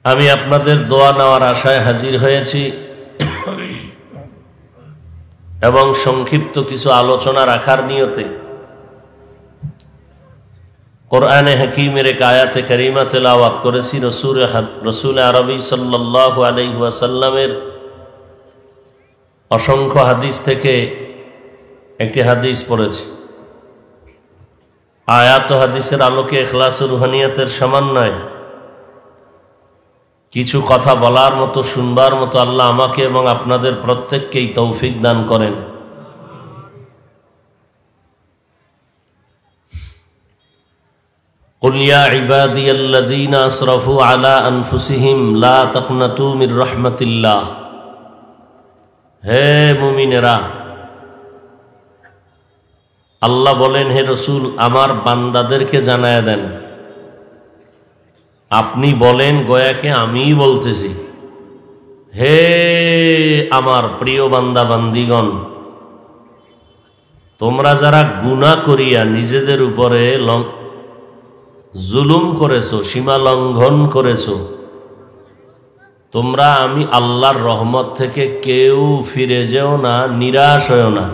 আমি আপনাদের দোয়া নেওয়ার আশায় হাজির হয়েছি এবং সংক্ষিপ্ত কিছু আলোচনা রাখার নিয়তে কোরআনে হাকিমের এক আয়াতে কারিমা তেলাওয়াত করেছি। রসুল আরবি সাল্লাল্লাহু আলাইহি ওয়াসাল্লামের অসংখ্য হাদিস থেকে একটি হাদিস পড়েছি। আয়াত ও হাদিসের আলোকে ইখলাস ও রুহানিয়াতের সমন্বয় কিছু কথা বলার মতো, শুনবার মতো আল্লাহ আমাকে এবং আপনাদের প্রত্যেককেই তৌফিক দান করেন। কুল ইয়া ইবাদিয়াল্লাযীনা আসরাফু আলা আনফুসিহিম লা তাকনাতু মির রাহমাতিল্লাহ। হে মুমিনেরা, আল্লাহ বলেন, হে রসুল আমার বান্দাদেরকে জানায়া দেন। আপনি বলেন গয়াকে আমিই বলতেছি, হে আমার প্রিয় বান্দা বান্দিগণ, তোমরা যারা গুনাহ করিয়া নিজেদের উপরে জুলুম করেছো, সীমা লঙ্ঘন করেছো, তোমরা আমি আল্লাহর রহমত থেকে কেউ ফিরে যেও না, নিরাশ হও না।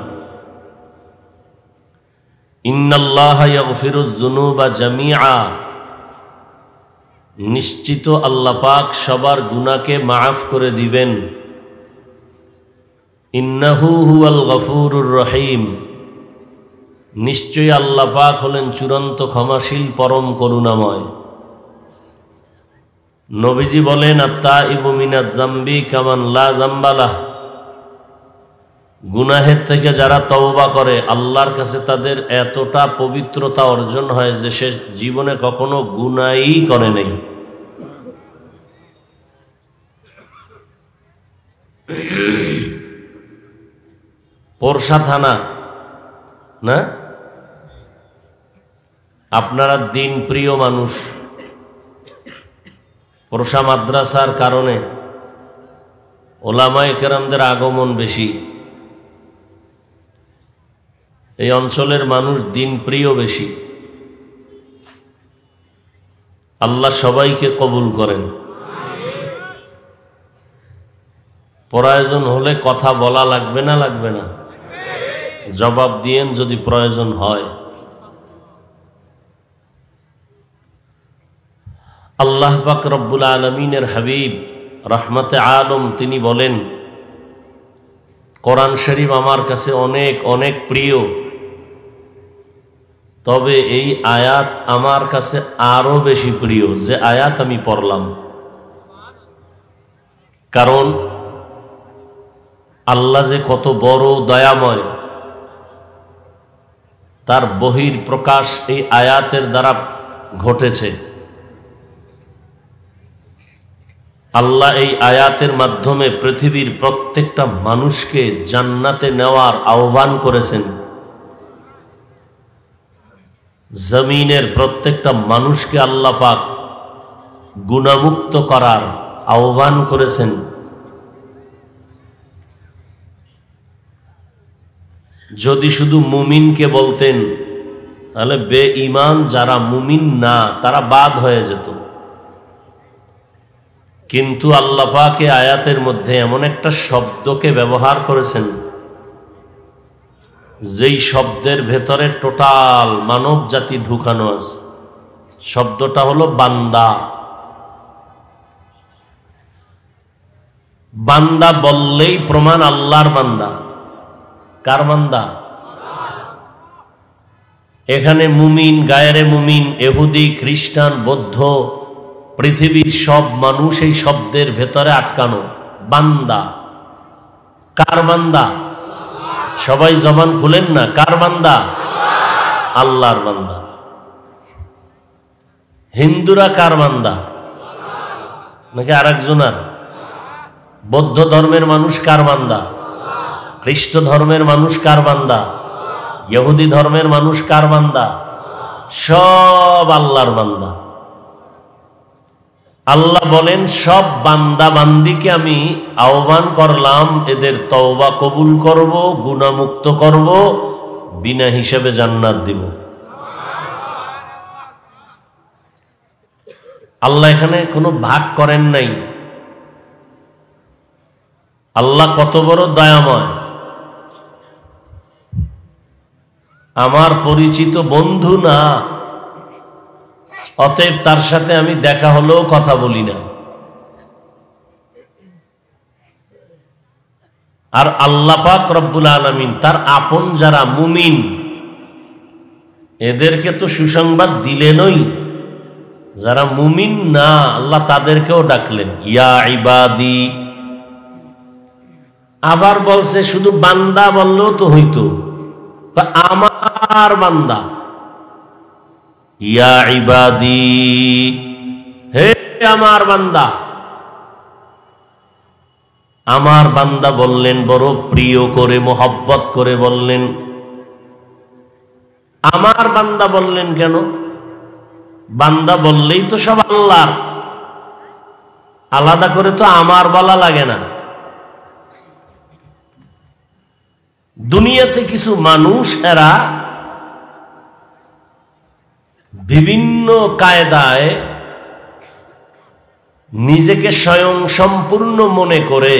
ইন্নাল্লাহা ইয়াগফিরুয যুনুবা জামিআ, নিশ্চিত আল্লাহ পাক সবার গুনাহকে মাফ করে দিবেন। ইন্নাহু হুয়াল গফুরুর রহিম, নিশ্চয়ই আল্লাহ পাক হলেন চূড়ান্ত ক্ষমাশীল, পরম করুণাময়। নবীজি বলেন, আত-তাইবু মিনাজ যামবি কামান লা যামবা লাহ, গুনাহের থেকে যারা তওবা করে আল্লাহর কাছে তাদের এতটা পবিত্রতা অর্জন হয় যে সে জীবনে কখনো গুনাহই করে নাই। পোরশা থানা না, আপনারা দিন প্রিয় মানুষ, পোরশা মাদ্রাসার কারণে ওলামায়ে কেরামদের আগমন বেশি। এই অঞ্চলের মানুষ দিন প্রিয় বেশি। আল্লাহ সবাইকে কবুল করেন। প্রয়োজন হলে কথা বলা লাগবে না? লাগবে না? জবাব দিয়েন যদি প্রয়োজন হয়। আল্লাহ পাক রব্বুল আলামিনের হাবিব রহমতে আলম তিনি বলেন, কোরআন শরীফ আমার কাছে অনেক অনেক প্রিয়, তবে এই আয়াত আমার কাছে আরো বেশি প্রিয় যে আয়াত আমি পড়লাম। কারণ আল্লাহ যে কত বড় দয়াময়, তার বহির প্রকাশ এই আয়াতের দ্বারা ঘটেছে। আল্লাহ এই আয়াতের মাধ্যমে পৃথিবীর প্রত্যেকটা মানুষকে জান্নাতে নেওয়ার আহ্বান করেছেন। জমিনের প্রত্যেকটা মানুষকে আল্লাহ পাক গুনাহমুক্ত করার আহ্বান করেছেন। যদি শুধু মুমিনকে বলতেন তাহলে বেঈমান যারা মুমিন না তারা বাদ হয়ে যেত। কিন্তু আল্লাহ পাক এই আয়াতের মধ্যে এমন একটা শব্দকে ব্যবহার করেছেন যেই শব্দের ভেতরে টোটাল মানব জাতি ঢুকানো আছে। শব্দটা হলো বান্দা। বান্দা বললেই প্রমাণ আল্লাহর বান্দা। কার বান্দা? এখানে মুমিন, গায়রে মুমিন, ইহুদি, খ্রিস্টান, বৌদ্ধ, পৃথিবীর সব মানুষ এই শব্দের ভেতরে আটকানো। বান্দা। কার বান্দা? সবাই জবান খুলেন না, কার বান্দা? আল্লাহর বান্দা। হিন্দুরা কার বান্দা? নাকি আরেকজনার? বৌদ্ধ ধর্মের মানুষ কার বান্দা? খ্রিস্ট ধর্মের মানুষ কার বান্দা? ইহুদি ধর্মের মানুষ কার বান্দা? সব আল্লাহর বান্দা। আল্লাহ বলেন, সব বান্দা বান্দিকে আমি আহ্বান করলাম, এদের তওবা কবুল করব, গুনাহমুক্ত করব, বিনা হিসাবে জান্নাত দিব। আল্লাহ এখানে কোনো ভাগ করেন নাই। আল্লাহ কত বড় দয়াময়। আমার পরিচিত বন্ধু না, অতএব তার সাথে আমি দেখা হলেও কথা বলি না। আর আল্লাহ পাক রব্বুল আলামিন তার আপন যারা মুমিন, এদেরকে তো সুসংবাদ দিলেনই, যারা মুমিন না আল্লাহ তাদেরকেও ডাকলেন ইয়া ইবাদি। আবার বলছে শুধু বান্দা বললেও তো হইতো, আমার বান্দা, ইয়া ইবাদি, হে আমার বান্দা। আমার বান্দা বললেন, বড় প্রিয় করে মোহব্বত করে বললেন। আমার বান্দা বললেন কেন? বান্দা বললেই তো সব আল্লাহর, আলাদা করে তো আমার বলা লাগে না। দুনিয়াতে কিছু মানুষ এরা বিভিন্ন কায়দায় নিজেকে স্বয়ং সম্পূর্ণ মনে করে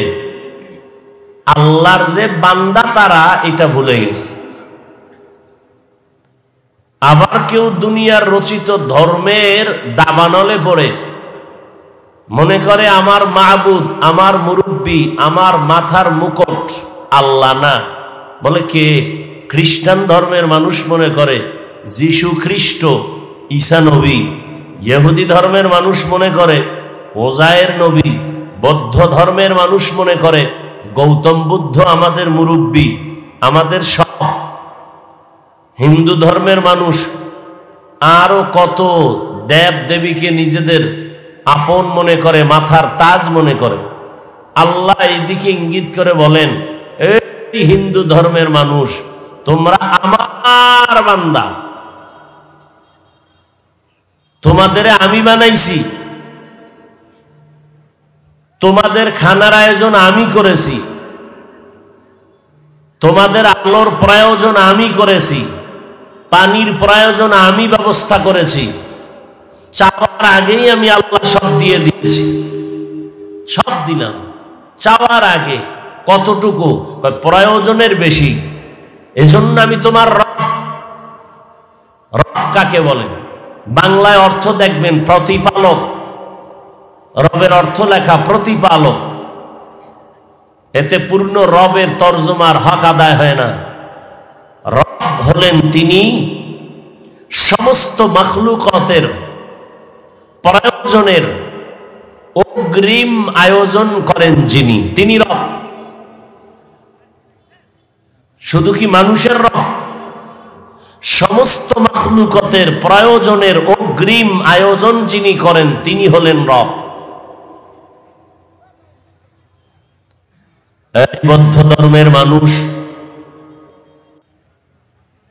আল্লাহর যে বান্দা তারা এটা ভুলে গেছে। আবার কেউ দুনিয়ার রচিত ধর্মের দাবানলে পড়ে মনে করে আমার মাহবুদ, আমার মুরব্বী, আমার মাথার মুকুট আল্লাহ না। বলে কে? খ্রিস্টান ধর্মের মানুষ মনে করে যিশু খ্রিস্ট ঈসা নবী, ইহুদি ধর্মের মানুষ মনে করে ওজায়ের নবী, বৌদ্ধ ধর্মের মানুষ মনে করে গৌতম বুদ্ধ আমাদের মুরব্বী, আমাদের সব। হিন্দু ধর্মের মানুষ আরো কত দেব দেবীকে নিজেদের আপন মনে করে, মাথার তাজ মনে করে। আল্লাহ এদিকে ইঙ্গিত করে বলেন, এই হিন্দু ধর্মের মানুষ, তোমরা আমার বান্দা, তোমাদের আমি বানাইছি, তোমাদের খানার আয়োজন আমি করেছি, তোমাদের আলোর প্রয়োজন আমি করেছি, পানির প্রয়োজন আমি ব্যবস্থা করেছি। চাওয়ার আগেই আমি আল্লাহ সব দিয়ে দিয়েছি, সব দিলাম চাওয়ার আগে। কতটুকু? প্রয়োজনের বেশি। এজন্য আমি তোমার রব। রব কাকে বলে? বাংলায় অর্থ দেখবেন প্রতিপালক, রবের অর্থ লেখা প্রতিপালক। এতে পূর্ণ রবের তর্জমার হক আদায় হয় না। রব হলেন তিনি সমস্ত মাখলুকাতের প্রয়োজনের অগ্রিম আয়োজন করেন যিনি, তিনি রব। শুধু কি মানুষের রব? সমস্ত মাখলুকাতের প্রয়োজনের অগ্রিম আয়োজন যিনি করেন তিনি হলেন রব। বৌদ্ধ ধর্মের মানুষ,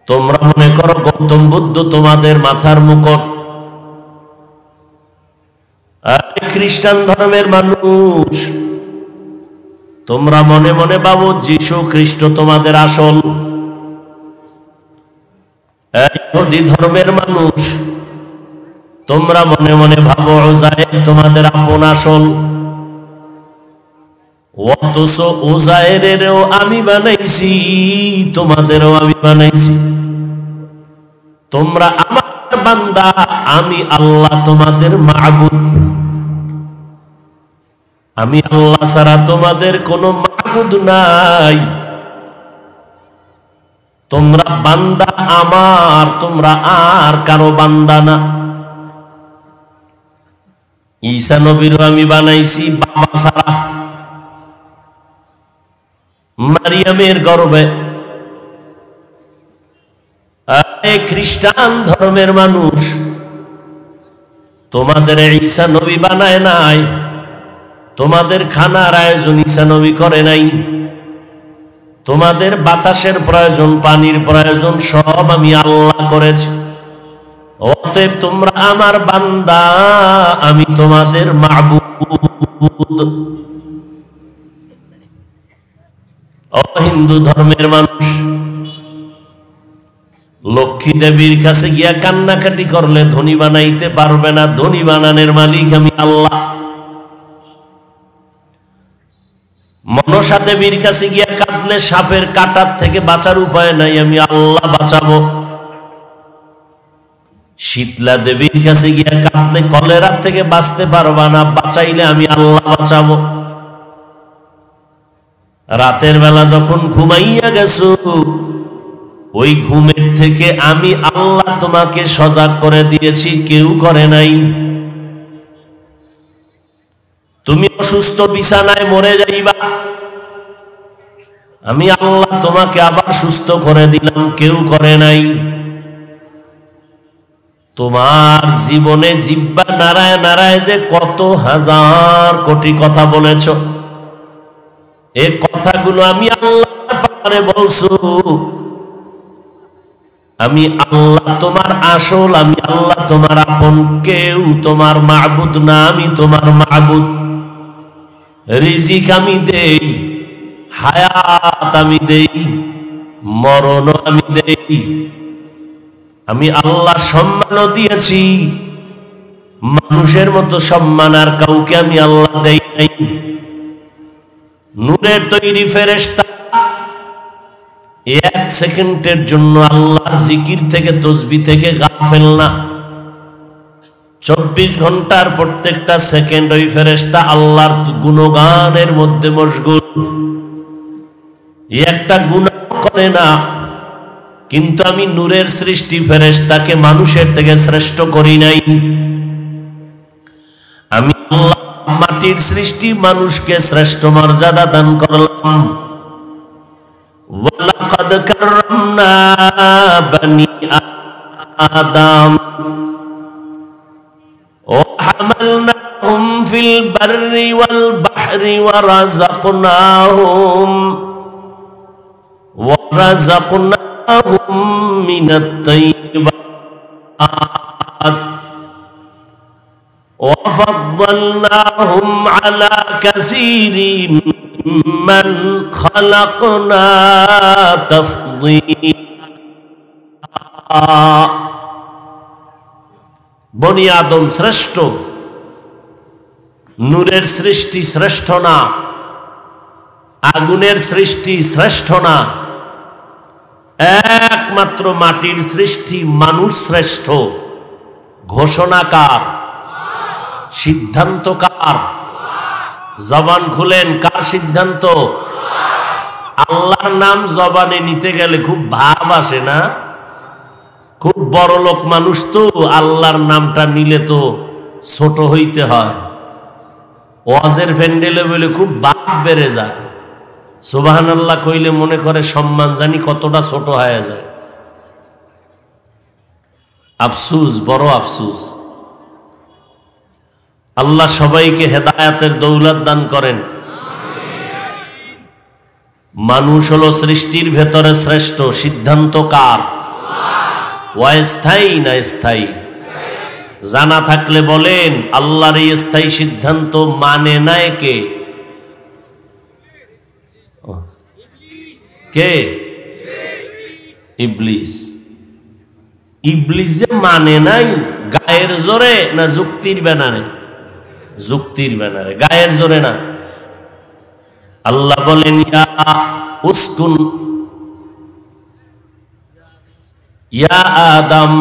তোমরা মনে করো গৌতম বুদ্ধ তোমাদের মাথার মুকুট। খ্রিস্টান ধর্মের মানুষ, তোমরা মনে মনে ভাবো যীশু খ্রিস্ট তোমাদের আসল। ইহুদি ধর্মের মানুষ, তোমরা মনে মনে ভাবো উজায়ের তোমাদের আপন আসল। অথচ উজায়েরেরও আমি বানাইছি, তোমাদেরও আমি বানাইছি। তোমরা আমার বান্দা, আমি আল্লাহ তোমাদের মাবুদ। আমি আল্লাহ ছাড়া তোমাদের কোনো মাবুদ নাই। তোমরা বান্দা আমার, তোমরা আর কারো বান্দা না। ঈসা নবীরও আমি বানাইছি বাবা ছাড়া, মারিয়ামের গর্ভে। খ্রিস্টান ধর্মের মানুষ, তোমাদের ঈসা নবী বানায় নাই, তোমাদের খানার আয়োজন ঈসা নবী করে নাই, তোমাদের বাতাসের প্রয়োজন, পানির প্রয়োজন সব আমি আল্লাহ করেছি। অতএব তোমরা আমার বান্দা, আমি তোমাদের মাবুদ। হিন্দু ধর্মের মানুষ, লক্ষ্মী দেবীর কাছে গিয়া কান্নাকাটি করলে ধনী বানাইতে পারবে না, ধনী বানানোর মালিক আমি আল্লাহ। মনসা দেবীর কাছে গিয়া কাঁদলে সাপের কাটার থেকে বাঁচার উপায় নাই, আমি আল্লাহ বাঁচাবো। শীতলা দেবীর কাছে গিয়া কাঁদলে কলেরার থেকে বাঁচতে পারবা না, বাঁচাইলে আমি আল্লাহ বাঁচাবো। রাতের বেলা যখন ঘুমাইয়া গেছো, ওই ঘুমের থেকে আমি আল্লাহ তোমাকে সজাগ করে দিয়েছি, কেউ করে নাই। তুমি অসুস্থ বিছানায় মরে যাইবা, আমি আল্লাহ তোমাকে আবার সুস্থ করে দিলাম, কেউ করে নাই। তোমার জীবনে জিহ্বা নাড়ায় নাড়ায় যে কত হাজার কোটি কথা বলেছ, এই কথাগুলো আমি আল্লাহ পারে বলছো। আমি আল্লাহ তোমার আসল, আমি আল্লাহ তোমার আপন, কেউ তোমার মাবুদ না, আমি তোমার মাবুদ। রিজিক আমি দেই, হায়াত আমি দেই, মরণ আমি দেই। আমি আল্লাহ সম্মানও দিয়েছি, মানুষের মতো সম্মান আর কাউকে আমি আল্লাহ দেই নাই। নূরের তৈরি ফেরেশতা এক সেকেন্ডের জন্য আল্লাহর জিকির থেকে তসবিহ থেকে গাফেল না। 24 ঘন্টার প্রত্যেকটা সেকেন্ড ওই ফেরেশতা আল্লাহর গুণগানের মধ্যে মশগুল, একটা গুনাহ করে না। কিন্তু আমি নূরের সৃষ্টি ফেরেশতাকে মানুষের থেকে শ্রেষ্ঠ করি নাই। আমি আল্লাহ মাটির সৃষ্টি মানুষকে শ্রেষ্ঠ মর্যাদা দান করলাম। ওয়ালাকাদ কাররামনা বানি আদম ওয়া হামালনাহুম ফিল বাররি ওয়াল বাহরি ওয়া রাযাকনাহুম মিনাত তাইয়্যিবাত ওয়া ফাদ্দালনাহুম আলা কাসীরিন মান খালাকনা তাফদীলা। বনি আদম শ্রেষ্ঠ, নূরের সৃষ্টি শ্রেষ্ঠ না, আগুনের সৃষ্টি শ্রেষ্ঠ না, একমাত্র মাটির সৃষ্টি মানুষ শ্রেষ্ঠ। ঘোষণাকার, সিদ্ধান্তকার, জবান খুলেন, কার সিদ্ধান্ত? আল্লাহর নাম জবানে নিতে গেলে খুব ভাব আসে না? খুব বড় লোক মানুষ তো আল্লাহর নামটা নিলে তো ছোট হইতে হয়। ওয়াজের প্যান্ডেলে বলে খুব ভাব বেড়ে যায়, সুবহানাল্লাহ কইলে মনে করে সম্মান জানি কতটা ছোট হয়ে যায়। আফসুস, বড় আফসুস। আল্লাহ সবাইকে হেদায়েতের দৌলত দান করেন। মানুষ হলো সৃষ্টির ভেতরে শ্রেষ্ঠ, সিদ্ধান্ত কার? অস্থায়ী না স্থায়ী? জানা থাকলে বলেন, আল্লাহর এই স্থায়ী সিদ্ধান্ত মানে নাই কে? কে? ইবলিস। ইবলিস যে মানে নাই, গায়ের জোরে না যুক্তির ব্যানারে? যুক্তির ব্যানারে, গায়ের জোরে না। আল্লাহ বলেন, ইয়া উসকুন ইয়া আদম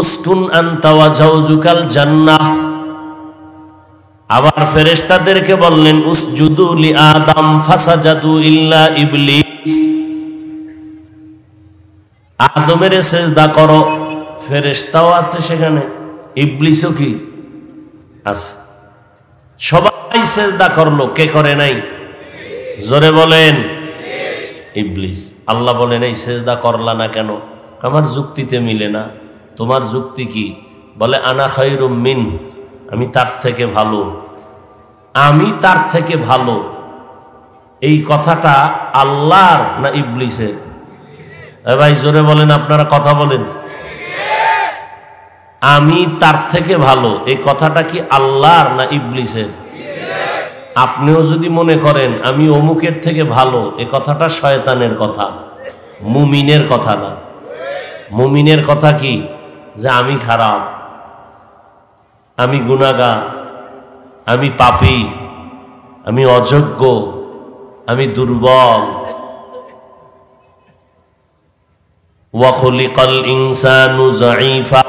উসকুন আনতা ওয়া জাওজুকাল জান্নাহ। আবার ফেরেশতাদেরকে বললেন, উসজুদু লি আদম ফাসাজাদু ইল্লা ইবলিস। আদমের সেজদা করো। ফেরেশতাও আছে সেখানে, ইবলিসও কি আছে? সবাই সেজদা করলো, কে করে নাই? জোরে বলেন, ইবলিস। আল্লাহ বলেন, এই সেজদা করলা না কেন? আমার যুক্তিতে মিলে না। তোমার যুক্তি কি? বলে, আনা খায়রুম মিন, আমি তার থেকে ভালো। আমি তার থেকে ভালো, এই কথাটা আল্লাহর না ইবলিসের? ভাই জোরে বলেন, আপনারা কথা বলেন। আমি তার থেকে ভালো, এই কথাটা কি আল্লাহর না ইবলিসের? আপনিও যদি মনে করেন আমি অমুকের থেকে ভালো, এই কথাটা শয়তানের কথা, মুমিনের কথা না। মুমিনের কথা কি? যে আমি খারাপ, আমি গুনাহগার, আমি পাপী, আমি অযোগ্য, আমি দুর্বল। ওয়া খুলিকাল ইনসানু যায়ীফা,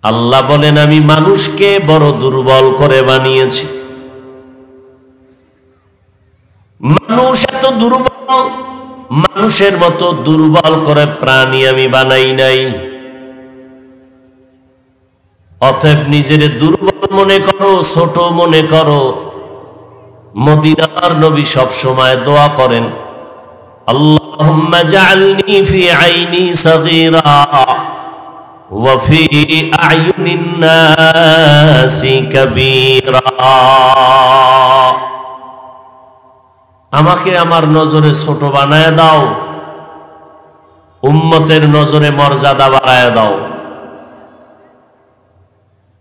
আল্লাহ বলেন আমি মানুষকে বড় দুর্বল করে বানিয়েছি। মানুষ এত দুর্বল, মানুষের মতো দুর্বল করে প্রাণী আমি বানাই নাই। অতএব নিজের দুর্বল মনে করো, ছোট মনে করো। মদিনার নবী সব সময় দোয়া করেন, আল্লাহুম্মা জাআলনি ফি আইনি সাগীরা ওয়া ফি আ'য়ুনিন নাসি কাবীরা। আমাকে আমার নজরে ছোট বানায় দাও, উম্মতের নজরে মর্যাদা বাড়ায় দাও।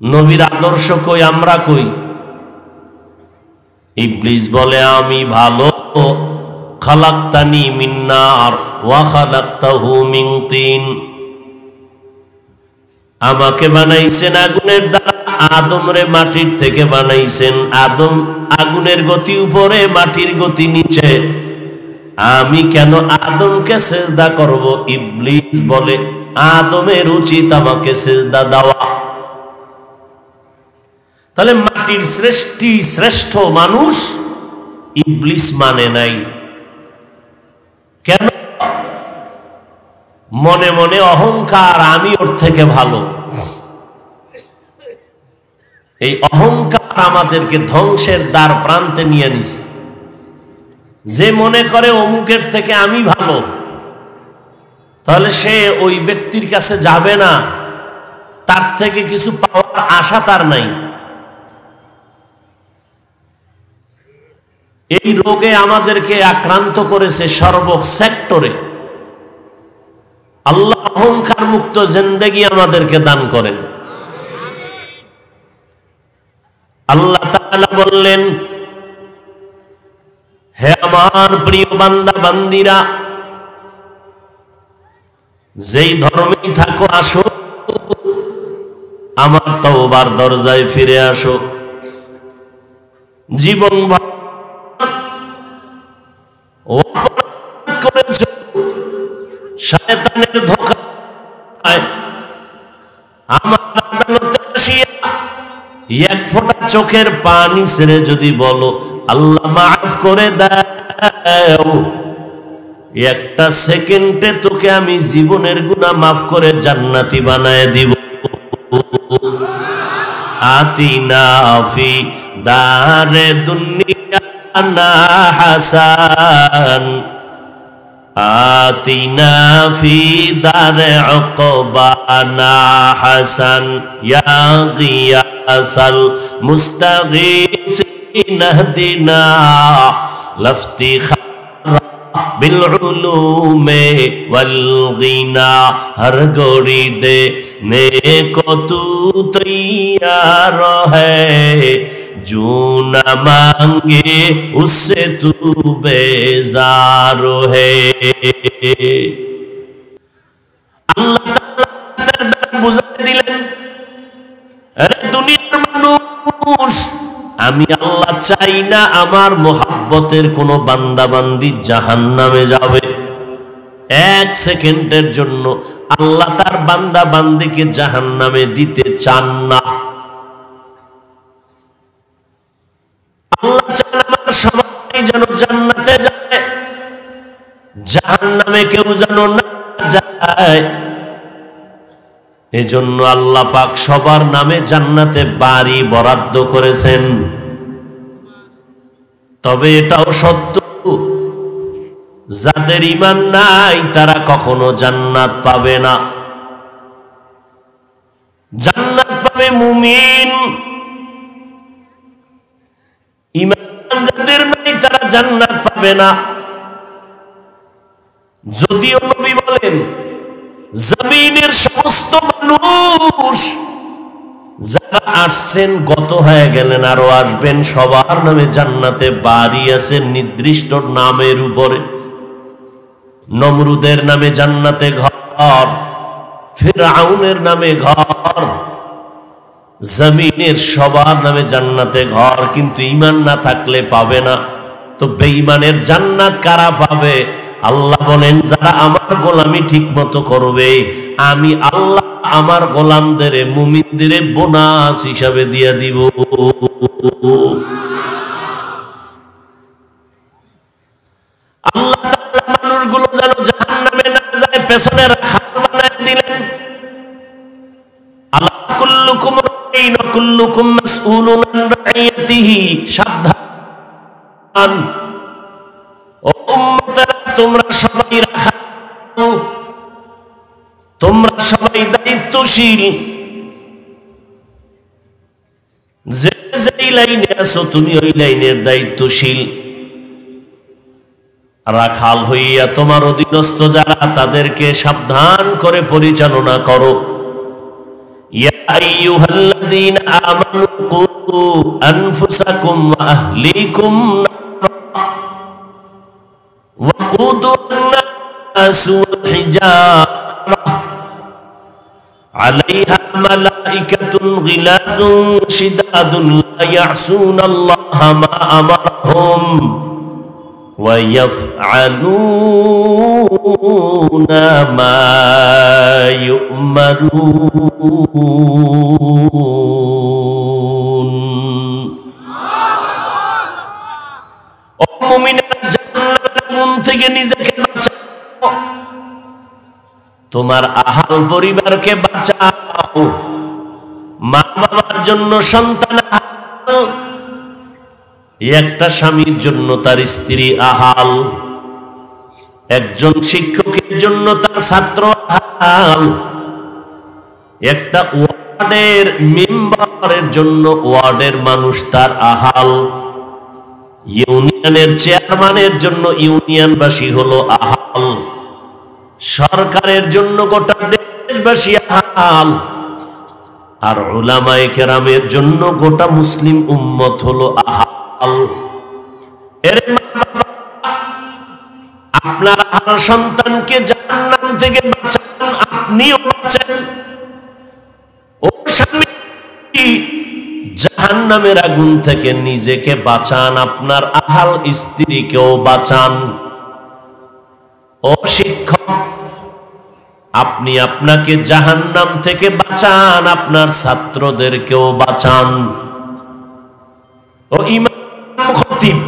নবীর আদর্শ কই, আমরা কই? ইবলিস বলে আমি ভালো, খালাকতানি মিন নার ওয়া খালাকতাহু মিন তিন, আমাকে বানাইছেন আগুনের দ্বারা, আদম রে মাটির থেকে বানাইছেন। আদম আগুনের গতি উপরে, মাটির গতি নিচে, আমি কেন আদমকে সেজদা করব? ইবলিস বলে আদমের উচিত আমাকে সেজদা দেওয়া। তাহলে মাটির শ্রেষ্ঠ মানুষ ইবলিস মানে নাই কেন? মনে মনে অহংকার, আমি ওর থেকে ভালো। এই অহংকার আমাদেরকে ধ্বংসের দ্বার প্রান্তে নিয়ে নিছে। যে মনে করে অমুকের থেকে আমি ভালো, তাহলে সে ওই ব্যক্তির কাছে যাবে না, তার থেকে কিছু পাওয়ার আশা তার নাই। এই রোগে আমাদেরকে আক্রান্ত করেছে সর্ব সেক্টরে। আল্লাহ অহংকার মুক্ত জিন্দেগি আমাদেরকে দান করেন। আল্লাহ তাআলা বললেন, হে আমার প্রিয় বান্দা বান্দিরা, যেই ধর্মেই থাকো আসো, আমার তওবার দরজায় ফিরে আসো। জীবন অপরাধ করেছো, শয়তানের ধোঁকায় আমার আদালতে আসিয়া এক ফোঁটা চোখের পানি ছেড়ে যদি বলো আল্লাহ মাফ করে দাও, একটা সেকেন্ডে তোকে আমি জীবনের গুনাহ মাফ করে জান্নাতি বানায় দিব। আতিনা ফি দারে দুনিয়া না হাসান, আতিনা ফি দারে উকবানা হাসান, ইয়া গিয়াসাল মুস্তাগীসিন ইহদিনা লফতিখারা বিল উলুমে ওয়াল গিনা। হর গড়ি দে নে কো তু তৈয়ার হ্যায়, जो न मांगे उससे तू बेजार है। আল্লাহ তাআলা বুঝাই দিলেন, আরে দুনিয়ার মানুষ, আমি আল্লাহ চাই না আমার মোহাব্বতের কোন বান্দা বান্দি জাহান্নামে যাবে। এক সেকেন্ডের জন্য আল্লাহ তার বান্দা বান্দিকে জাহান্নামে দিতে চান না। আল্লাহ চান আমার সবাই যেন জান্নাতে যায়, জাহান্নামে কেউ যেন না যায়। এজন্য আল্লাহ পাক সবার নামে জান্নাতে বাড়ি বরাদ্দ করেছেন। তবে এটাও সত্য, যাদের ঈমান নাই তারা কখনো জান্নাত পাবে না। জান্নাত পাবে মুমিন। ঈমান যাদের নাই তারা জান্নাত পাবে না। যদিও নবী বলেন জমিনের সমস্ত মানুষ যারা আসছেন গত হয়ে গেলেন, আরো আসবেন, সবার নামে জান্নাতে বাড়ি আছে নির্দিষ্ট নামের উপরে। নমরুদের নামে জান্নাতে ঘর, ফিরআউনের নামে ঘর, জমিনের সবার নামে জান্নাতে ঘর, কিন্তু ঈমান না থাকলে পাবে না। তো বেঈমানের জান্নাত কারা পাবে? আল্লাহ বলেন, যারা আমার গোলামি ঠিক মতো করবে, আমি আল্লাহ আমার গোলামদের, মুমিনদের বোনাস হিসাবে দিয়ে দিব। আল্লাহ তাআলা মানুষগুলো যেন জাহান্নামে না যায় পেছনে রাখাল বানায় দিলেন। আলা কুল্লুকুম রাইন ওয়া কুল্লুকুম মাসউলুন আন রাইয়াতিহি। সাবধান ও উম্মতেরা, তোমরা সবাই রাখাল, তোমরা সবাই দায়িত্বশীল। যে যেই লাইনে আছো তুমি ওই লাইনের দায়িত্বশীল। রাখাল হইয়া তোমার অধীনস্থ যারা, তাদেরকে সাবধান করে পরিচালনা করো। ইয়া আইয়ুহাল্লাযীনা আমানু কু আনফুসাকুম ওয়া আহলিকুম ওয়াকুদুন নাস ওয়াল হিজারা আলাইহা মালাইকাতুন গিলাযুন শিদাদুন লা ইয়াসুনাল্লাহা মা আমারহুম وَيَفْعَلُونَ مَا يُؤْمَرُونَ। ও মুমিনেরা, জাহান্নামের আগুন থেকে নিজেকে বাঁচাও, তোমার আহাল পরিবারকে বাঁচাও। মা বাবার জন্য সন্তান আহাল, একটা স্বামীর জন্য তার স্ত্রী আহাল, একজন শিক্ষকের জন্য তার ছাত্র আহাল, একটা ওয়ার্ডের মেম্বারের জন্য ওয়ার্ডের মানুষ তার আহাল, ইউনিয়নের চেয়ারম্যানের জন্য ইউনিয়নবাসী হলো আহাল, সরকারের জন্য গোটা দেশবাসী আহাল, আর উলামায়ে কেরামের জন্য গোটা মুসলিম উম্মত হলো আহাল। আপনার আহাল সন্তানকে জাহান্নাম থেকে বাঁচান, আপনিও বাঁচেন। ও স্বামী, জাহান্নামের আগুন থেকে নিজেকে বাঁচান, আপনার আহাল স্ত্রীকেও বাঁচান। ও শিক্ষক, আপনি আপনাকে জাহান্নাম থেকে বাঁচান, আপনার ছাত্রদেরকেও বাঁচান। ও ইমাম খতিব,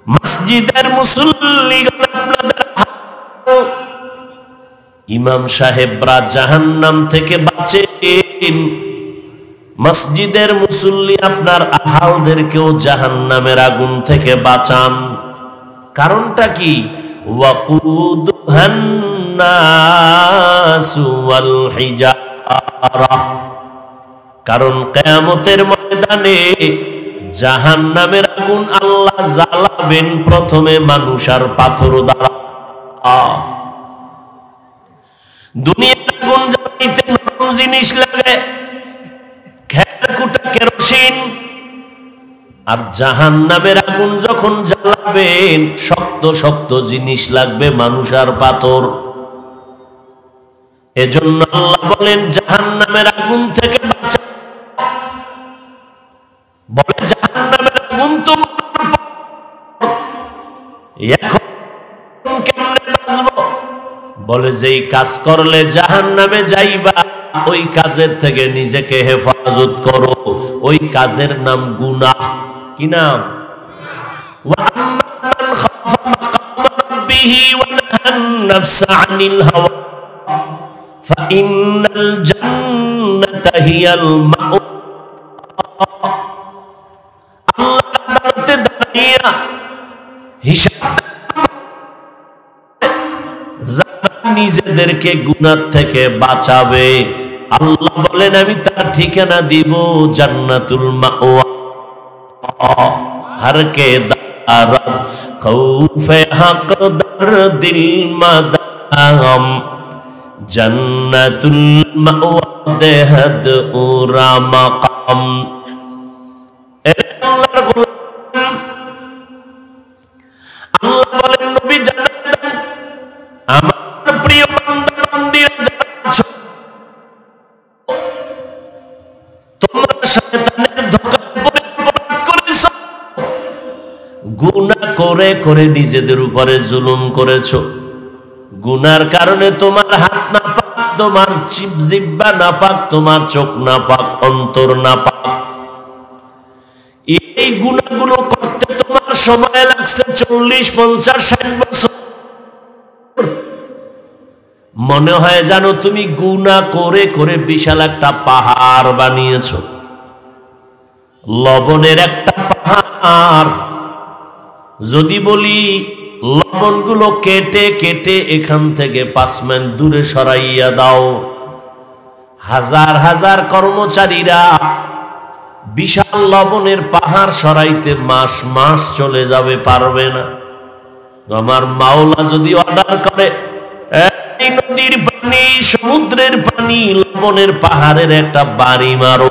মসজিদের মুসল্লিগণ, আপনাদের ইমাম সাহেবরা জাহান্নাম থেকে বাঁচেন, মসজিদের মুসল্লি আপনার আহালদেরকেও জাহান্নামের আগুন থেকে বাঁচান। কারণটা কি? ওয়াকুদুহান নাসু ওয়াল হিজারা। কারণ কিয়ামতের ময়দানে জাহান্নামের আগুন আল্লাহ জ্বালাবেন প্রথমে মানুষ আর পাথর দ্বারা। দুনিয়ার আগুন জ্বালাইতে নরম জিনিস লাগে, খেরকুটা কেরোসিন, আর জাহান্নামের আগুন যখন জ্বালাবেন শক্ত শক্ত জিনিস লাগবে, মানুষ আর পাথর। এজন্য আল্লাহ বলেন জাহান্নামের আগুন থেকে বাঁচা। বলে জাহান্নামের আগুন তো এখন কেমনে বাঁচবো? বলে যেই কাজ করলে জাহান্নামে যাইবা ওই কাজের থেকে নিজেকে হেফাজত করো, ওই কাজের নাম গুনাহ। কি নাম? ওয়া আম্মা মান খাফা মাকামা রাব্বিহি ওয়া নাহান নাফসা আনিল হাওয়া ফাইন্নাল জান্নাতা হিয়াল মাওয়া। আল্লাহ আদালতে দাঁড়িয়ে হিসাব যারা নিজেদেরকে গুনাহ থেকে বাঁচাবে, আল্লাহ বলেন আমি তার ঠিকানা দিব জান্নাতুল মাওয়া। हर के दारत खौफे हक दिल मदाम जन्नतुल मावा देहद उरा मकाम। আল্লাহ বলেন নবী জানান শয়তানের ধোঁকায় পড়ে অপরাধ করেছো, গুনাহ করে করে নিজেদের উপরে জুলুম করেছো। গুনার কারণে তোমার হাত না পাক, তোমার জিহ্বা না পাক, তোমার চোখ না পাক, অন্তর না পাক। এই গুনাহগুলো করতে তোমার সময় লাগছে 40, 50, 60 বছর। মনে হয় জানো তুমি গুনাহ করে করে বিশাল একটা পাহাড় বানিয়েছো, লবণের একটা পাহাড়। যদি বলি লবণগুলো কেটে কেটে এখান থেকে 5 মাইল দূরে সরাইয়া দাও, হাজার হাজার কর্মচারীরা বিশাল লবণের পাহাড় সরাইতে মাস মাস চলে যাবে, পারবে না। আমার মাওলা যদি অর্ডার করে এই নদীর পানি, সমুদ্রের পানি, লবণের পাহাড়ের একটা বাড়ি মারো,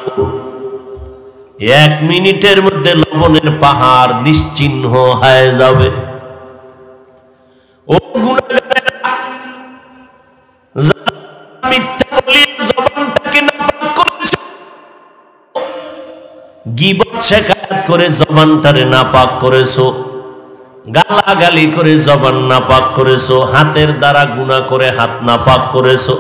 1 মিনিটের মধ্যে লবণের পাহাড় নিশ্চিহ্ন হয়ে যাবে। ও গুনাহগারেরা, মিথ্যা বলিয়া জবানটাকে নাপাক করেছো, গীবত শিকায়ত করে জবানটারে নাপাক করেছো, গালাগালি করে জবান নাপাক করেছো, হাতের দ্বারা গুনাহ করে হাত নাপাক করেছো।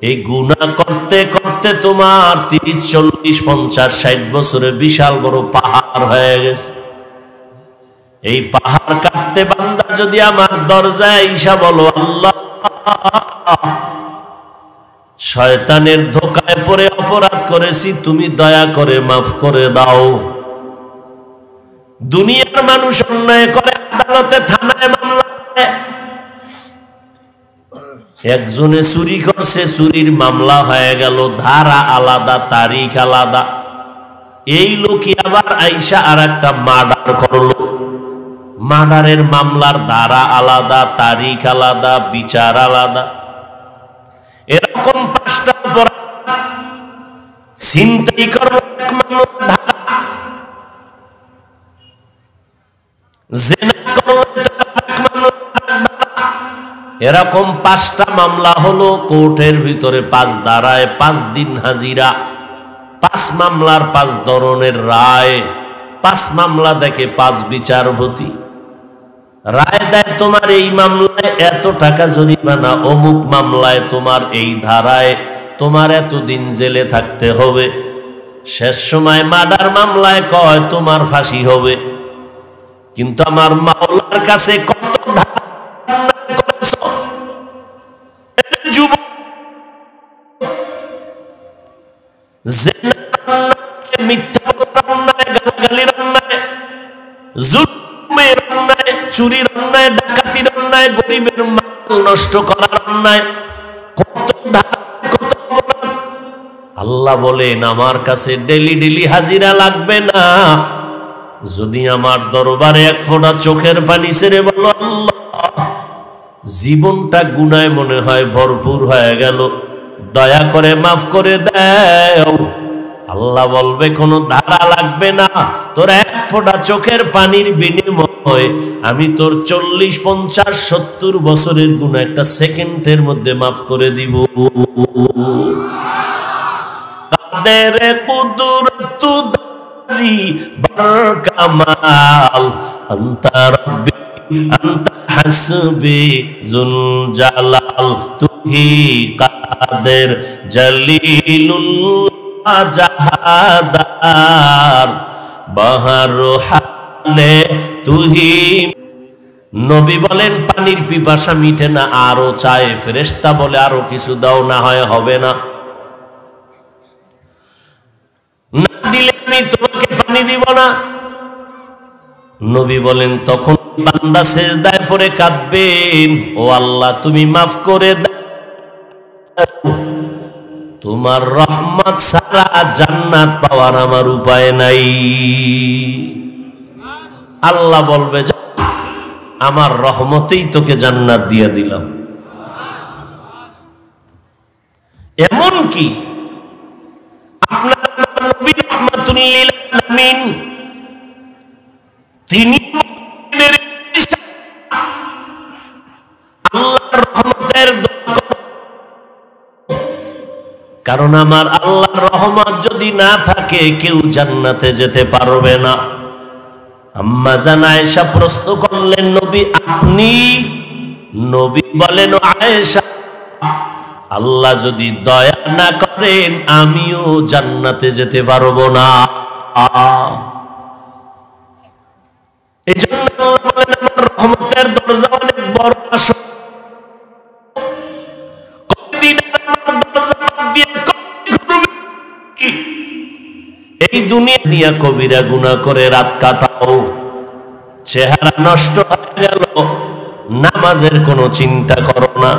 এই গুনাহ করতে করতে তোমার 30, 40, 50, 60 বছরে বিশাল বড় পাহাড় হয়ে গেছে। এই পাহাড় কাটতে বান্দা যদি আমার দরজায় ঈশা বলো, আল্লাহ শয়তানের ধোঁকায় পড়ে অপরাধ করেছি, তুমি দয়া করে মাফ করে দাও। দুনিয়ার মানুষ অন্যায় করে আদালতে, থানায় মামলা, একজনে চুরি করছে, চুরির মামলা হয়ে গেল, ধারা আলাদা, তারিখ আলাদা। এই লোকই আবার আইসা আর একটা মার্ডার করলো, মার্ডারের মামলার ধারা আলাদা, তারিখ আলাদা, বিচার আলাদা। এরকম 5টা অপরাধ। ছিনতাই করলো এক মামলার ধারা, জিনা করলো এক মামলার ধারা। এরকম 5টা মামলা হলো কোর্টের ভিতরে, 5 ধারায়, 5 দিন হাজিরা, 5 মামলার 5 ধরনের রায়, 5 মামলা দেখে 5 বিচারপতি রায় দেয়। তোমার এই মামলায় এত টাকা জরিমানা, অমুক মামলায় তোমার এই ধারায় তোমার এতদিন জেলে থাকতে হবে। শেষ সময় মার্ডার মামলায় কয় তোমার ফাঁসি হবে। কিন্তু আমার মাওলার কাছে কত যুবক, মিথ্যা অন্যায়, গালাগালির অন্যায়, জুলুমের অন্যায়, চুরির অন্যায়, ডাকাতির অন্যায়, গরিবের মাল নষ্ট করার অন্যায়, কত কত। আল্লাহ বলেন আমার কাছে ডেলি ডেলি হাজিরা লাগবে না। যদি আমার দরবারে 1 ফোঁটা চোখের পানি ছেড়ে বলো, আল্লাহ জীবনটা গুনায় মনে হয় ভরপুর হয়ে গেল, দয়া করে মাফ করে দাও। আল্লাহ বলবে কোনো ধারা লাগবে না, তোর 1 ফোঁটা চোখের পানির বিনিময়ে আমি তোর 40, 50, 70 বছরের গুনাহ একটা সেকেন্ডের মধ্যে মাফ করে দিব। তাদের কুদরত দারি বার কামাল, আনতা রব্বি আনতা হাসবি জুল জালাল, তুহি কাদের জলিলুল্লাহ জাহাদার, বাহার হালে তুহি। নবী বলেন পানির পিপাসা মিটে না, আরো চায়। ফেরেশতা বলে আরো কিছু দাও, না হয় হবে না, না দিলে আমি তোমাকে পানি দিব না। নবী বলেন তখন বান্দা সিজদায় পড়ে কাঁদবেন, ও আল্লাহ তুমি মাফ করে দাও, তোমার রহমত ছাড়া জান্নাত পাওয়ার আমার উপায় নাই। আল্লাহ বলবে আমার রহমতেই তোকে জান্নাত দিয়ে দিলাম। এমন কি আপনার নবী রাহমাতুল লিল আলামিন, তিনি আল্লাহর রহমতের কারণ আমার আল্লাহর রহমত যদি না থাকে কেউ জান্নাতে যেতে পারবে না। আম্মা জান আয়েশা প্রশ্ন করলেন, নবী আপনি? নবী বলেন, আয়েশা, আল্লাহ যদি দয়া না করেন আমিও জান্নাতে যেতে পারবো না। এই জন্য আল্লাহ বলেন, আমার রহমতের দরজা অনেক বড়, আসো। এই দুনিয়া নিয়ে কবিরা গুনাহ করে রাত কাটাও, চেহারা নষ্ট হয়ে গেল, নামাজের কোনো চিন্তা করো না,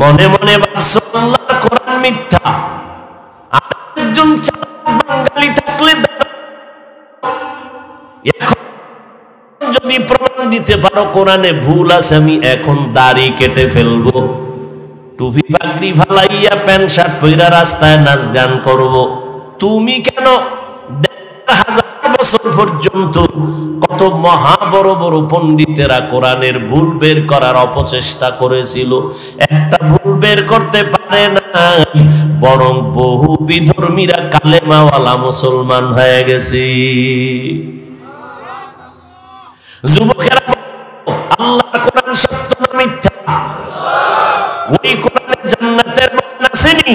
মনে মনে ভাবছো আল্লাহর কোরআন মিথ্যা। একজন বাঙালি থাকলে যদি প্রমাণ দিতে পারো কোরআনে ভুল আছে, আমি এখন দাড়ি কেটে ফেলবো, টুপি পাগড়ি ফালাইয়া প্যান্ট শার্ট পইরা রাস্তায় নাচ গান করব। তুমি কেন 1000 বছর পর্যন্ত কত মহা বড় বড় পণ্ডিতেরা কোরআনের ভুল বের করার অপচেষ্টা করেছিল, একটা ভুল বের করতে পারে না, বরং বহু বিধর্মীরা কালেমাওয়ালা মুসলমান হয়ে গেছে। যুবকেরা আল্লাহর কোরআন সত্য না মিথ্যা? ওই কোরআনে জান্নাতের বয়ান আসেনি?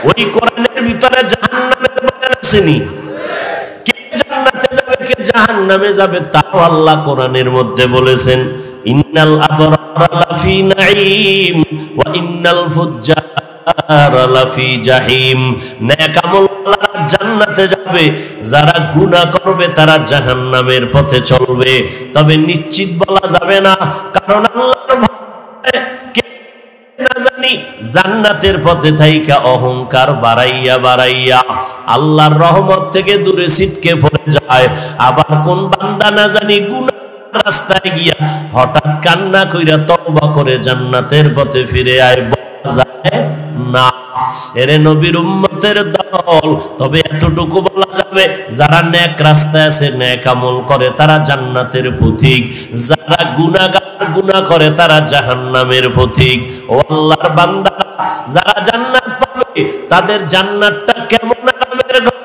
ওই কোরআনের ভিতরে জাহান্নামের বয়ান আসেনি? কে জান্নাতে যাবে কে জাহান্নামে যাবে তাও আল্লাহ কোরআনের মধ্যে বলেছেন, ইন্নাল আবরারা লাফি নাঈম ওয়া ইন্নাল ফুজ্জারা লাফি জাহিম। নেক আমলওয়ালারা জান্নাতে যাবে, যারা গুনাহ করবে তারা জাহান্নামের পথে চলবে। তবে নিশ্চিত বলা যাবে না, কারণ আল্লাহর ভয়ে না জানি জান্নাতের পথে থাইকা অহংকার বাড়াইয়া বাড়াইয়া আল্লাহর রহমত থেকে দূরে ছিটকে পড়ে যায়। আবার কোন বান্দা না জানি গুনাহ রাস্তায় গিয়া হঠাৎ কান্না কইরা তওবা করে জান্নাতের পথে ফিরে আয়, বলা যায় না। এরে নবীর উম্মতের দল, তবে এতটুকু বলা যাবে, যারা নেক রাস্তায় আছে, নেক আমল করে, তারা জান্নাতের পথিক। যারা গুনাহ করে তারা জাহান্নামের পথিক। ও আল্লাহর বান্দা, যারা জান্নাত পাবে তাদের জান্নাতটা কেমন আরামের ঘর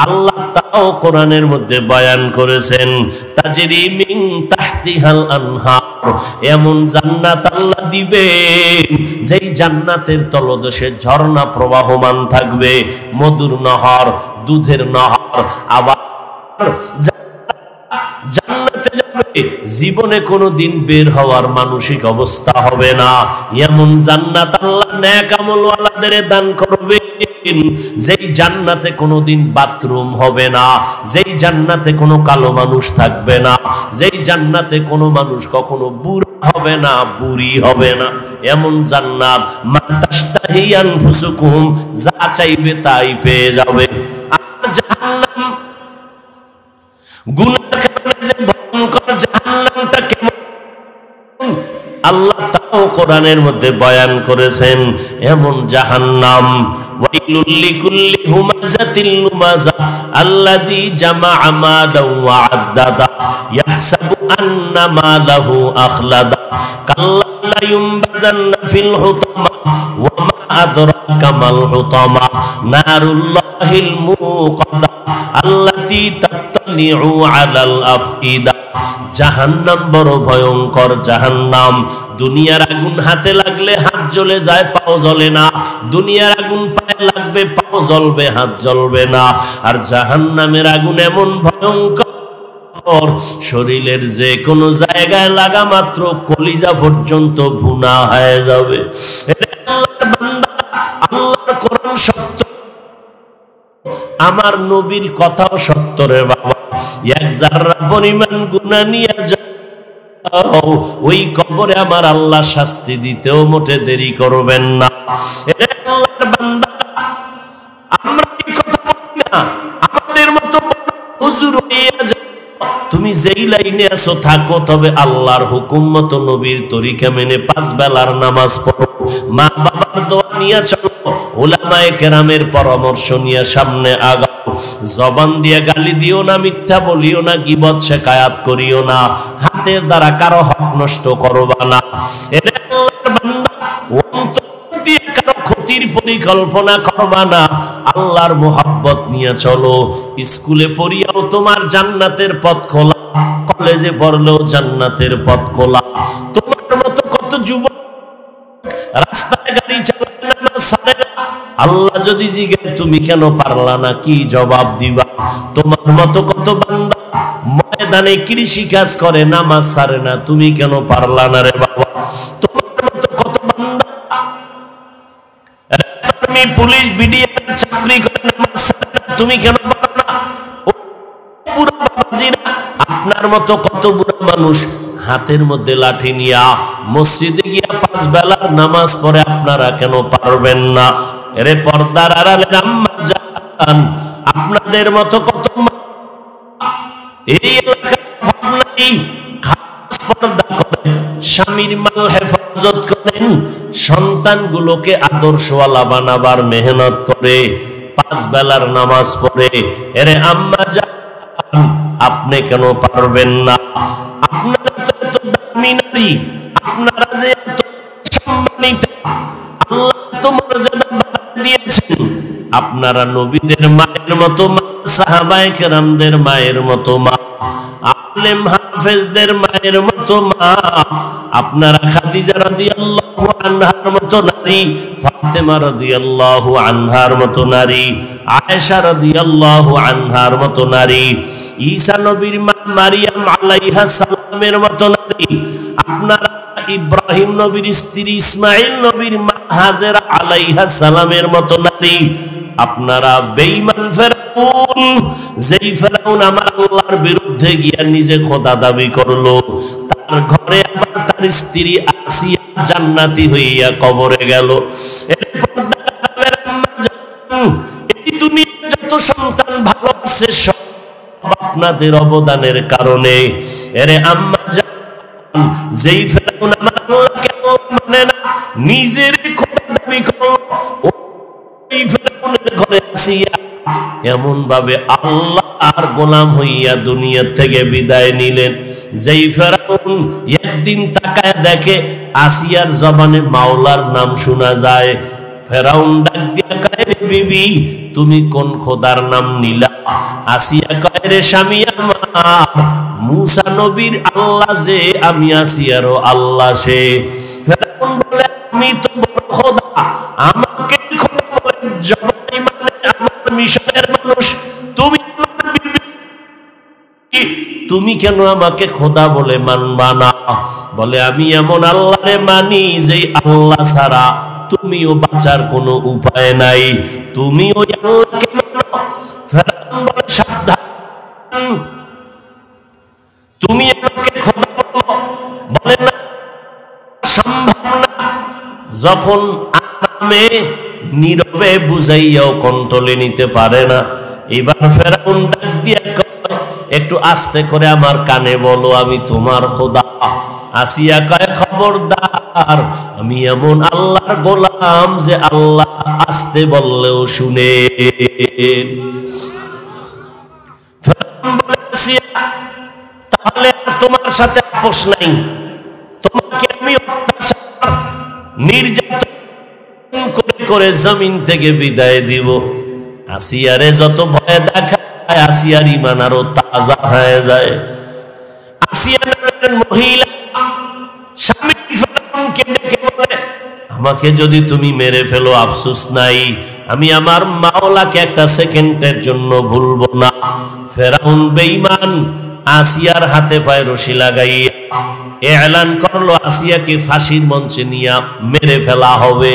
আল্লাহ তাও কোরআনের মধ্যে বয়ান করেছেন। তাজরি মিন তাহতিহাল আনহার, এমন জান্নাত আল্লাহ দিবেন যেই জান্নাতের তলদেশে ঝর্ণা প্রবাহমান থাকবে, মধুর নহর, দুধের নহর। আবার জান্নাতে যাবে, জীবনে কোনোদিন বের হওয়ার মানসিক অবস্থা হবে না। এমন জান্নাত আল্লাহ নেক আমলওয়ালাদের দান করবে, যেই জান্নাতে কোনোদিন বাথরুম হবে না, যেই জান্নাতে কোনো কালো মানুষ থাকবে না, যেই জান্নাতে কোনো মানুষ কখনো বুড়া হবে না, বুড়ি হবে না। এমন জান্নাত মা তাশতাহি আনফুসুকুম, যা চাইবে তাই পেয়ে যাবে। আর জাহান্নাম, গুনাহের কারণে যে ভয়ঙ্কর জাহান্নামটা কেমন আল্লাহ তাও কোরআনের মধ্যে বয়ান করেছেন। এমন জাহান্নাম, ওয়াইলুল লিকুল্লি হুমাযাতিল লুমাযা আল্লাযী জামাআ মালান ওয়া আদ্দাদা ইয়াহসাবু আন্না মালাহু আখলাদা কাল্লা লা ইউনবাযান্না ফিল হুতামা ওয়া মা আদরাকা মাল হুতামা নারুল্লাহিল মুকাদ্দা আল্লাতী তাত্তালিউ আলাল আফইদা। জাহান্নাম বড় ভয়ঙ্কর জাহান্নাম। দুনিয়ার আগুন হাতে লাগলে হাত জ্বলে যায়, পাও জ্বলে না। দুনিয়ার আগুন পায়ে লাগবে, পাও জ্বলবে, হাত জ্বলবে না। আর জাহান্নামের আগুন এমন ভয়ঙ্কর, শরীরের যে কোনো জায়গায় লাগা মাত্র কলিজা পর্যন্ত ভুনা হয়ে যাবে। আল্লাহর বান্দা, আল্লাহর কোরআন সত্য, আমার নবীর কথাও সত্য রে বাবা। এক জাররা পরিমাণ গুনাহ নিয়ে যাও, ওই কবরে আমার আল্লাহ শাস্তি দিতেও মোটে দেরি করবেন না। আল্লাহর বান্দা, আমরা এই কথা বলি না, আমাদের মতো হুজুর হইয়া যাও। তুমি যেই লাইনে আছো থাকো, তবে আল্লাহর হুকুম মতো নবীর তরিকা মেনে 5 বেলার নামাজ পড়ো, মা বাবার দোয়া নিয়ে চলো, উলামায়ে কেরামের পরামর্শ নিয়ে সামনে আগাও। জবান দিয়ে গালি দিও না, মিথ্যা বলিও না, গীবত শিকায়াত করিও না, হাতের দ্বারা কারো হক নষ্ট করবা না। এরে আল্লাহর বান্দা, অন্তর দিয়ে কারো ক্ষতি ক্ষতির পরিকল্পনা করবা না, আল্লাহর মোহাব্বত নিয়ে চলো। স্কুলে পড়িয়াও তোমার জান্নাতের পথ খোলা, কলেজে পড়লেও জান্নাতের পথ খোলা। তোমার মতো কত যুবক রাস্তায় গাড়ি চালায় নামাজ ছাড়ে না, আল্লাহ যদি জিজ্ঞাসা তুমি কেন পারলা না, কি জবাব দিবা? তোমার মতো কত বান্দা ময়দানে কৃষি কাজ করে নামাজ ছাড়ে না, তুমি কেন পারলা না রে বাবা? তোমার মতো কত বান্দা আর্মি পুলিশ বিডিআর চাকরি করে নামাজ ছাড়ে না, তুমি কেন পারো না? বুড়া বাবাজিরা, আপনার মতো কত বুড়া মানুষ হাতের মধ্যে লাঠি নিয়া মসজিদে গিয়া 5 বেলার নামাজ পড়ে, আপনারা কেন পারবেন না? এরে পর্দার আড়ালের আম্মা জান, আপনাদের মতো কত এই এলাকার ভাবনাই খাস পর্দা করেন, স্বামীর মাল হেফাজত করেন, সন্তানগুলোকে আদর্শওয়ালা বানাবার মেহনত করে, 5 বেলার নামাজ পড়ে। এরে আম্মা জান, আপনি কেন পারবেন না? আপনারা তো এত দামি নারী, আপনারা যে এত সম্মানিত, আল্লাহ তো মর্যাদা দিয়েছেন। আপনারা নবীদের মায়ের মতো মা, সাহাবায়ে কেরামদের মায়ের মতো মা, আলেম হাফেজদের মায়ের মতো মা। আপনারা খাদিজা রাদিয়াল্লাহু আনহার মতো নারী, ফাতেমা রাদিয়াল্লাহু আনহার মতো নারী, আয়েশা রাদিয়াল্লাহু আনহার মতো নারী, ঈসা নবীর মা মারিয়াম আলাইহিস সালামের মতো নারী, আপনারা ইব্রাহিম নবীর স্ত্রী ইসমাইল নবীর মা হাজেরা আলাইহিস সালামের মতো নারী। আপনারা বেঈমান ফেরাউন, যেই ফেরাউন আমার আল্লাহর বিরুদ্ধে গিয়া নিজে খোদা দাবি করলো, তার ঘরে আবার তার স্ত্রী আসিয়া জান্নাতি হইয়া কবরে গেল। এই দুনিয়ার যত সন্তান ভালো আছে সব আপনাদের অবদানের কারণে। এরে আম্মা জান, যেই ফেরাউন আমার আল্লাহকে মানে না, নিজের খোদা দাবি করলো, ওই ফেরাউনের ঘরে আসিয়া এমন ভাবে আল্লাহর গোলাম হইয়া দুনিয়া থেকে বিদায় নিলেন। যেই ফেরাউন একদিন তাকায় দেখে আসিয়ার জবানে মাওলার নাম শোনা যায়, ফেরাউন ডাক দিয়া কয়, রে বিবি, তুমি কোন খোদার নাম নিলা? আসিয়া কয়, রে স্বামী আমার, মুসা নবীর আল্লাহ যে, আমি আসিয়ারও আল্লাহ সে। ফেরাউন বলে, আমি তো বড় খোদা, আমাকে খোদা বলে জবাই মানে আমার মিশরের মানুষ, তুমি কেন আমাকে খোদা বলে মানবা না? বলে, আমি এমন আল্লাহরে মানি যে আল্লাহ ছাড়া তুমিও বাঁচার কোনো উপায় নাই, তুমি ওই আল্লাহকে মানো। ফেরাউন বলে, সাবধান, তুমি আমাকে খোদা বলো? বলে, না, সম্ভব না। যখন আরামে নীরবে বুঝাইয়াও কন্ট্রোলে নিতে পারে না, এবার ফেরাউন ডাক দিয়া একটু আস্তে করে আমার কানে বলো, আমি তোমার খোদা। আসিয়া কয়, খবরদার, আমি এমন আল্লাহর গোলাম যে আল্লাহ আস্তে বললেও শুনে। তাহলে তোমার সাথে আপোষ নাই, তোমাকে আমি অত্যাচার নির্যাতন করে করে জমিন থেকে বিদায় দিব। আসিয়ারে যত ভয় দেখা, আসিয়ার ঈমান আরো তাজা হয়ে যায়। আসিয়া নামের মহিলা স্বামী ফেরাউনকে ডেকে বলে, আমাকে যদি তুমি মেরে ফেলো আফসোস নাই, আমি আমার মাওলাকে একটা সেকেন্ডের জন্য ভুলবো না। ফেরাউন বেঈমান আসিয়ার হাতে পায়ে রশি লাগাইয়া এলান করলো আসিয়াকে ফাঁসির মঞ্চে নিয়ে মেরে ফেলা হবে।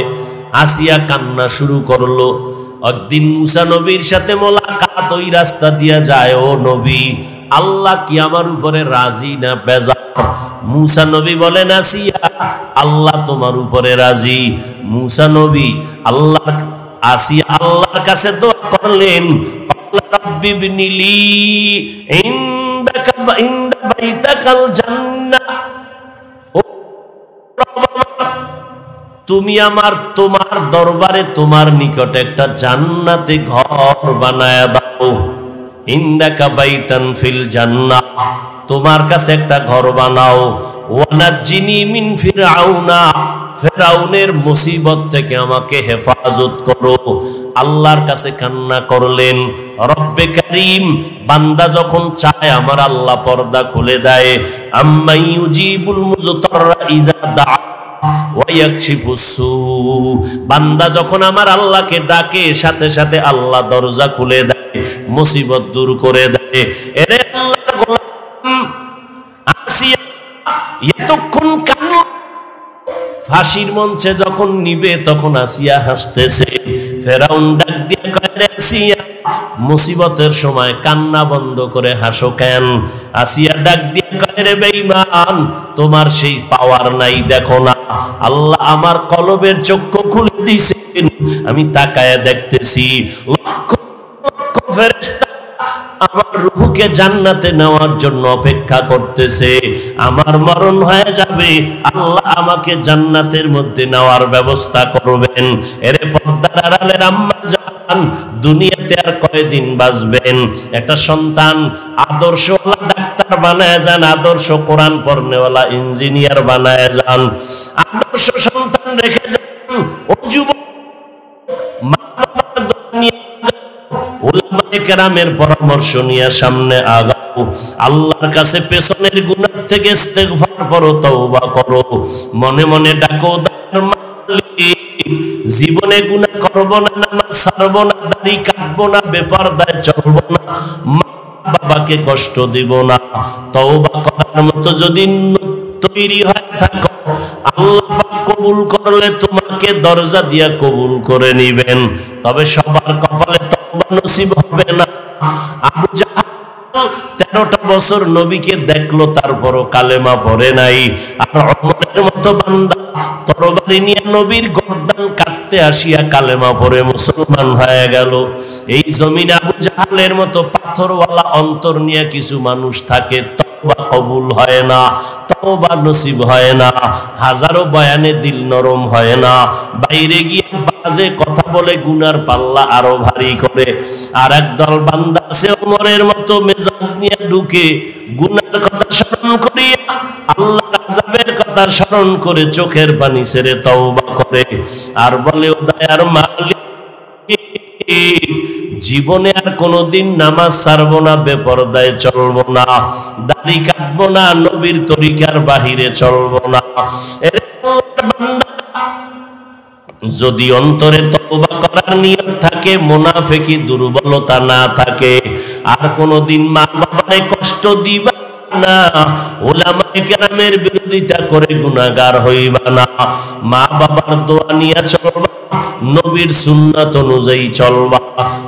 আসিয়া কান্না শুরু করলো। একদিন মুসা নবীর সাথে মোলাকাত ওই রাস্তা দিয়া যায়। ও নবী, আল্লাহ কি আমার উপরে রাজি না বেজার? মুসা নবী বলেন, আসিয়া, আল্লাহ তোমার উপরে রাজি। মুসা নবী আসিয়া আল্লাহর কাছে দোয়া করলেন, রাব্বি বিনিলি ইনদাকা বাইতাকাল জান্নাহ, তুমি তোমার দরবারে তোমার নিকটে একটা জান্নাতে ঘর বানায়া দাও। ইন্দাকা বাইতান ফিল জান্নাহ, তোমার কাছে একটা ঘর বানাও। ওয়ানাজ্জিনি মিন ফিরআউনা, ফেরাউনের মুসিবত থেকে আমাকে হেফাজত করো। আল্লাহর কাছে কান্না করলেন। রব্বে কারীম, বান্দা যখন চায় আমার আল্লাহ পর্দা খুলে দেয়। আম্মা ইউজিবুল মুজতাররা ইযা দাআ ওয়া ইয়াকশিফুস সু, বান্দা যখন আমার আল্লাহকে ডাকে সাথে সাথে আল্লাহ দরজা খুলে দেয়, মুসিবত দূর করে দেয়। এরে আল্লাহর গোলাম আসিয়া এতক্ষণ কান্না, ফাঁসির মঞ্চে যখন নিবে তখন আসিয়া হাসতেছে। ফেরাউন ডাক দিয়ে কয়, আসিয়া মুসিবতের সময় কান্না বন্ধ করে হাসো কেন? আসিয়া ডাক দিয়ে কয়, রে বেঈমান, তোমার সেই পাওয়ার নাই দেখো না? আল্লাহ আমার কলবের চক্ষু খুলে দিয়েছেন, আমি তাকায় দেখতেছি লক্ষ লক্ষ ফেরেশতা আমার রূহকে জান্নাতে নেওয়ার জন্য অপেক্ষা করতেছে। আমার মরণ হয়ে যাবে, আল্লাহ আমাকে জান্নাতের মধ্যে নেওয়ার ব্যবস্থা করবেন। এরে পর্দার আড়ালের আম্মা জান, দুনিয়াতে আর কয়দিন বাঁচবেন? একটা সন্তান আদর্শওয়ালা ডাক্তার বানায় যান, আদর্শ কোরআন পড়নেওয়ালা ইঞ্জিনিয়ার বানায় যান, আদর্শ সন্তান রেখে যান। ও যুবক, উলামায়ে কেরামের পরামর্শ নিয়ে সামনে আগাও। আল্লাহর কাছে পেছনের গুনাহ থেকে ইস্তেগফার করো, তওবা করো, মনে মনে ডাকো, জীবনে গুনাহ করব না, নামাজ ছাড়ব না, দাড়ি কাটব না, বেপরদায় চলব না, মা বাবাকে কষ্ট দিব না। তওবা করার মতো যদি তৈরি হয়ে থাকো, আল্লাহ পাক কবুল করলে তোমাকে দরজা দিয়া কবুল করে নিবেন। তবে সবার কপালে তওবা নসিব হবে না। আবু জাহল 13টা বছর নবীকে দেখলো, তারপরও কালেমা পড়ে নাই। আর ওমরের মতো বান্দা তরবারি নিয়ে নবীর গর্দান কাটতে আসিয়া কালেমা পড়ে মুসলমান হয়ে গেল। এই জমিনে আবু জাহলের মতো পাথরওয়ালা অন্তর নিয়ে কিছু মানুষ থাকে, তওবা কবুল হয় না, তওবা নসিব হয় না, হাজারো বয়ানে দিল নরম হয় না, বাইরে গিয়ে বাজে কথা বলে গুনার পাল্লা আরো ভারী করে। আর একদল বান্দা আছে ওমরের মতো মেজাজ নিয়ে ঢুকে, গুনার কথা স্মরণ করিয়া আল্লাহর আযাবের কথা স্মরণ করে চোখের পানি ছেড়ে তওবা করে আর বলে, ও দয়ার মালিক, জীবনে আর কোনদিন নামাজ ছাড়বো না, বেপরদায় চলবো না, দাড়ি কাটবো না, নবীর তরিকার বাহিরে চলবো না। যদি অন্তরে তওবা করার নিয়ত থাকে, মুনাফিকি দুর্বলতা না থাকে, আর কোনদিন মা বাবারে কষ্ট দিবা না, উলামায়ে কেরামের বিরোধিতা করে গুনাহগার হইবা না, মা বাবার দোয়া নিয়ে চলবা, নবীর সুন্নাত অনুযায়ী চলবা।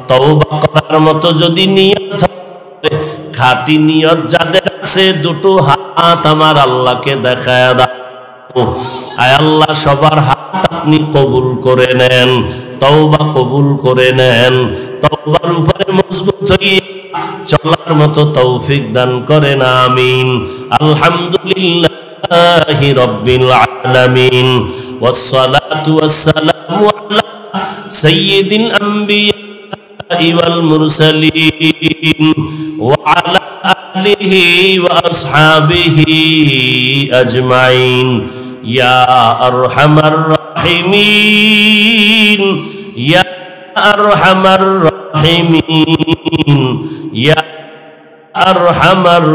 তওবা করার মতো যদি নিয়ত থাকে, খাঁটি নিয়ত যাদের আছে, দুটো হাত আমার আল্লাহকে দেখায় দাও। আয় আল্লাহ, সবার হাত আপনি কবুল করে নেন, তওবা কবুল করে নেন, তওবার উপরে মজবুত হয়ে চলার মতো তৌফিক দান করেন, আমিন। আলহামদুলিল্লাহি রাব্বিল আলামিন, ওয়াসসালাতু ওয়াসসালামু আলা সাইয়্যিদিল আমবিয়া ওয়াল মুরসালিন ওয়া আলা আলিহি ওয়া আসহাবিহি আজমাইন। ইয়া আরহামার রাহিমিন, ইয়া আরহামার রাহিমিন, ইয়া আরহামার